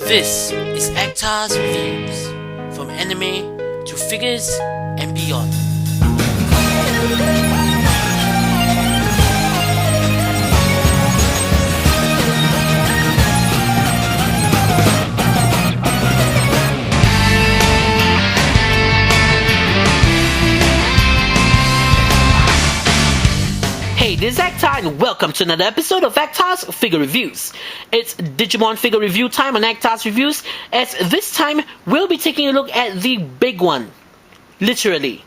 This is Actar's Reviews, from anime to figures and beyond. Hey, this is Actar and welcome to another episode of Actar's Figure Reviews. It's Digimon figure review time on Actar's Reviews, as this time we'll be taking a look at the big one. Literally,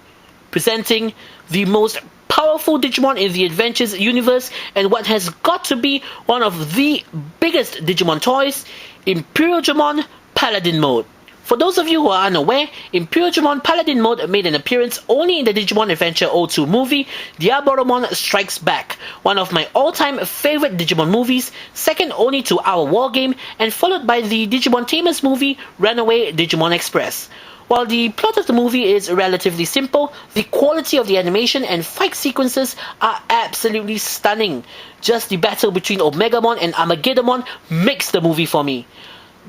presenting the most powerful Digimon in the Adventures universe and what has got to be one of the biggest Digimon toys, Imperialdramon Paladin mode. For those of you who are unaware, Imperialdramon Paladin mode made an appearance only in the Digimon Adventure 02 movie, Digivolving Strikes Back, one of my all-time favorite Digimon movies, second only to Our War Game, and followed by the Digimon Tamers movie, Runaway Digimon Express. While the plot of the movie is relatively simple, the quality of the animation and fight sequences are absolutely stunning. Just the battle between Omegamon and Armageddon makes the movie for me.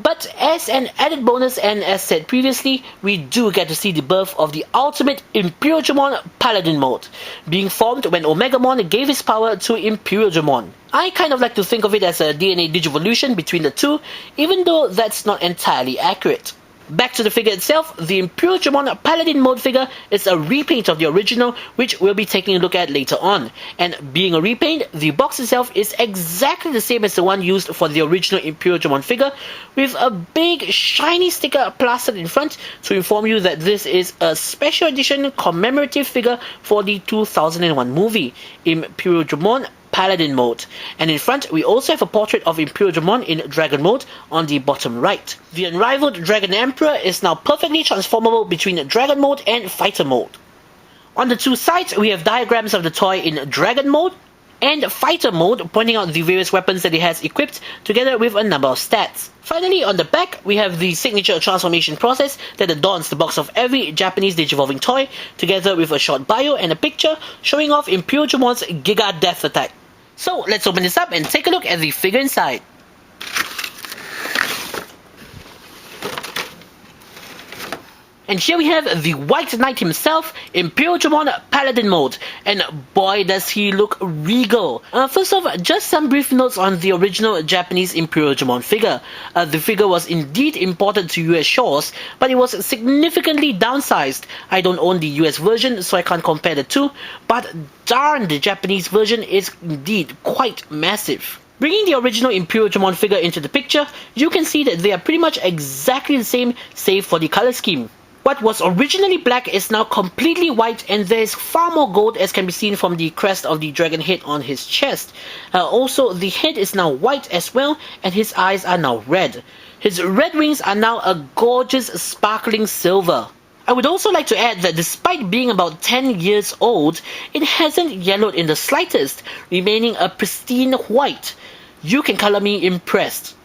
But as an added bonus, and as said previously, we do get to see the birth of the ultimate Imperialdramon Paladin mode, being formed when Omegamon gave his power to Imperialdramon. I kind of like to think of it as a DNA digivolution between the two, even though that's not entirely accurate. Back to the figure itself, the Imperialdramon Paladin mode figure is a repaint of the original, which we'll be taking a look at later on. And being a repaint, the box itself is exactly the same as the one used for the original Imperialdramon figure, with a big shiny sticker plastered in front to inform you that this is a special edition commemorative figure for the 2001 movie, Imperialdramon Paladin mode, and in front we also have a portrait of Imperialdramon in Dragon mode on the bottom right. The unrivaled Dragon Emperor is now perfectly transformable between Dragon mode and Fighter mode. On the two sides we have diagrams of the toy in Dragon mode and Fighter mode, pointing out the various weapons that it has equipped, together with a number of stats. Finally, on the back, we have the signature transformation process that adorns the box of every Japanese Digivolving toy, together with a short bio and a picture showing off Imperialdramon's Giga Death Attack. So, let's open this up and take a look at the figure inside. And here we have the White Knight himself, Imperialdramon Paladin mode, and boy does he look regal. First off, just some brief notes on the original Japanese Imperialdramon figure. The figure was indeed imported to US shores, but it was significantly downsized. I don't own the US version, so I can't compare the two, but darn, the Japanese version is indeed quite massive. Bringing the original Imperialdramon figure into the picture, you can see that they are pretty much exactly the same, save for the color scheme. What was originally black is now completely white, and there is far more gold, as can be seen from the crest of the dragon head on his chest. Also, the head is now white as well, and his eyes are now red. His red wings are now a gorgeous sparkling silver. I would also like to add that despite being about 10 years old, it hasn't yellowed in the slightest, remaining a pristine white. You can color me impressed.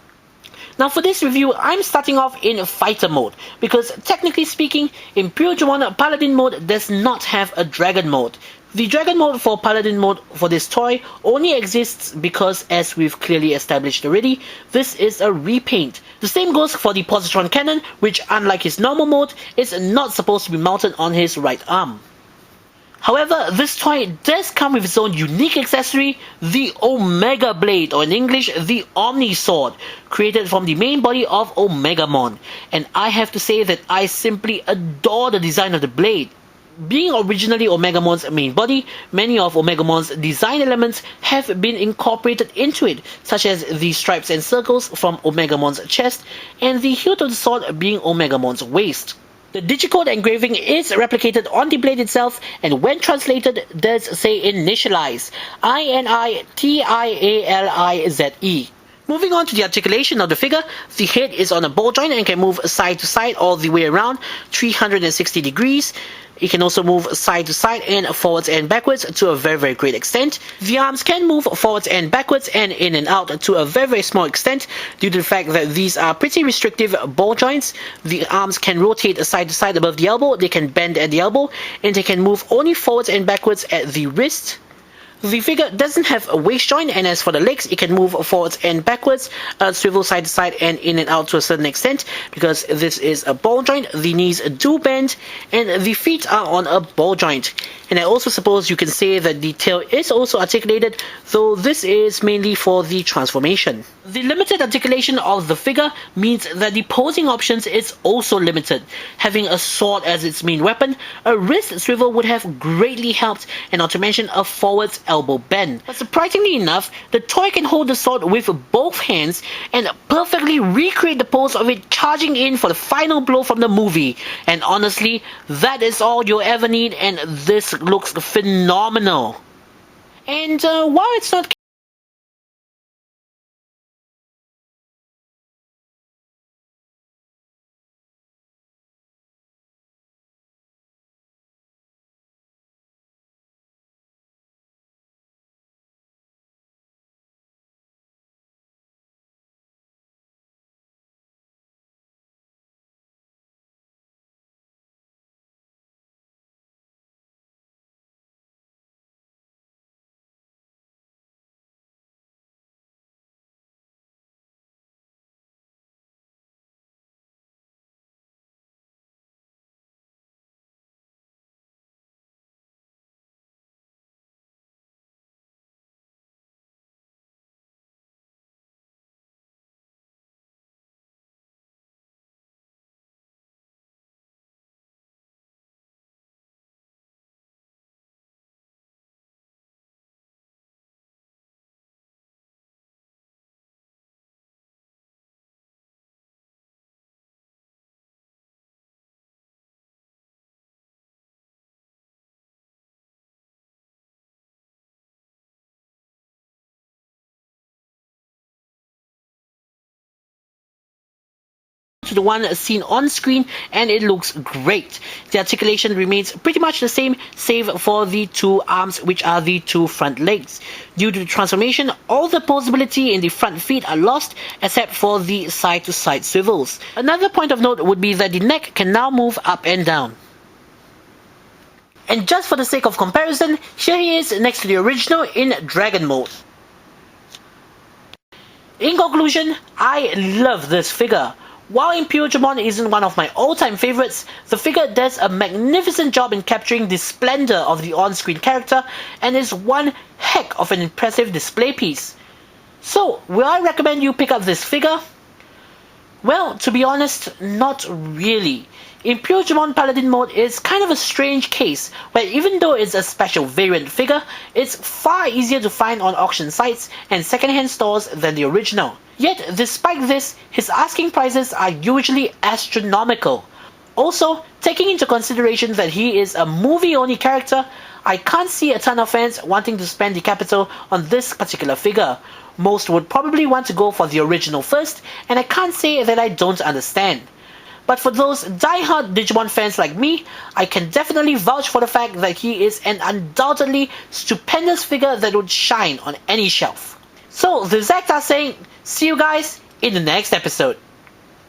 Now for this review, I'm starting off in Fighter mode, because technically speaking, Imperialdramon Paladin mode does not have a Dragon mode. The Dragon mode for Paladin mode for this toy only exists because, as we've clearly established already, this is a repaint. The same goes for the Positron Cannon, which unlike his normal mode, is not supposed to be mounted on his right arm. However, this toy does come with its own unique accessory, the Omega Blade, or in English, the Omni Sword, created from the main body of Omegamon. And I have to say that I simply adore the design of the blade. Being originally Omegamon's main body, many of Omegamon's design elements have been incorporated into it, such as the stripes and circles from Omegamon's chest, and the hilt of the sword being Omegamon's waist. The digicode engraving is replicated on the blade itself, and when translated does say initialize, INITIALIZE. Moving on to the articulation of the figure, the head is on a ball joint and can move side to side all the way around 360 degrees. It can also move side to side and forwards and backwards to a very great extent. The arms can move forwards and backwards and in and out to a very small extent due to the fact that these are pretty restrictive ball joints. The arms can rotate side to side above the elbow, they can bend at the elbow, and they can move only forwards and backwards at the wrist. The figure doesn't have a waist joint, and as for the legs, it can move forwards and backwards, swivel side to side and in and out to a certain extent. Because this is a ball joint, the knees do bend, and the feet are on a ball joint. And I also suppose you can say that the tail is also articulated, though this is mainly for the transformation. The limited articulation of the figure means that the posing options is also limited. Having a sword as its main weapon, a wrist swivel would have greatly helped, and not to mention a forwards elbow bend. But surprisingly enough, the toy can hold the sword with both hands and perfectly recreate the pose of it charging in for the final blow from the movie. And honestly, that is all you'll ever need, and this looks phenomenal. And while it's not to the one seen on screen, and it looks great. The articulation remains pretty much the same, save for the two arms, which are the two front legs. Due to the transformation, all the posability in the front feet are lost except for the side to side swivels. Another point of note would be that the neck can now move up and down. And just for the sake of comparison, here he is next to the original in Dragon mode. In conclusion, I love this figure. While Imperialdramon isn't one of my all-time favorites, the figure does a magnificent job in capturing the splendor of the on-screen character and is one heck of an impressive display piece. So, will I recommend you pick up this figure? Well, to be honest, not really. Imperialdramon Paladin mode is kind of a strange case, where even though it's a special variant figure, it's far easier to find on auction sites and secondhand stores than the original. Yet, despite this, his asking prices are usually astronomical. Also, taking into consideration that he is a movie-only character, I can't see a ton of fans wanting to spend the capital on this particular figure. Most would probably want to go for the original first, and I can't say that I don't understand. But for those die-hard Digimon fans like me, I can definitely vouch for the fact that he is an undoubtedly stupendous figure that would shine on any shelf. So, the Zacta saying, see you guys in the next episode.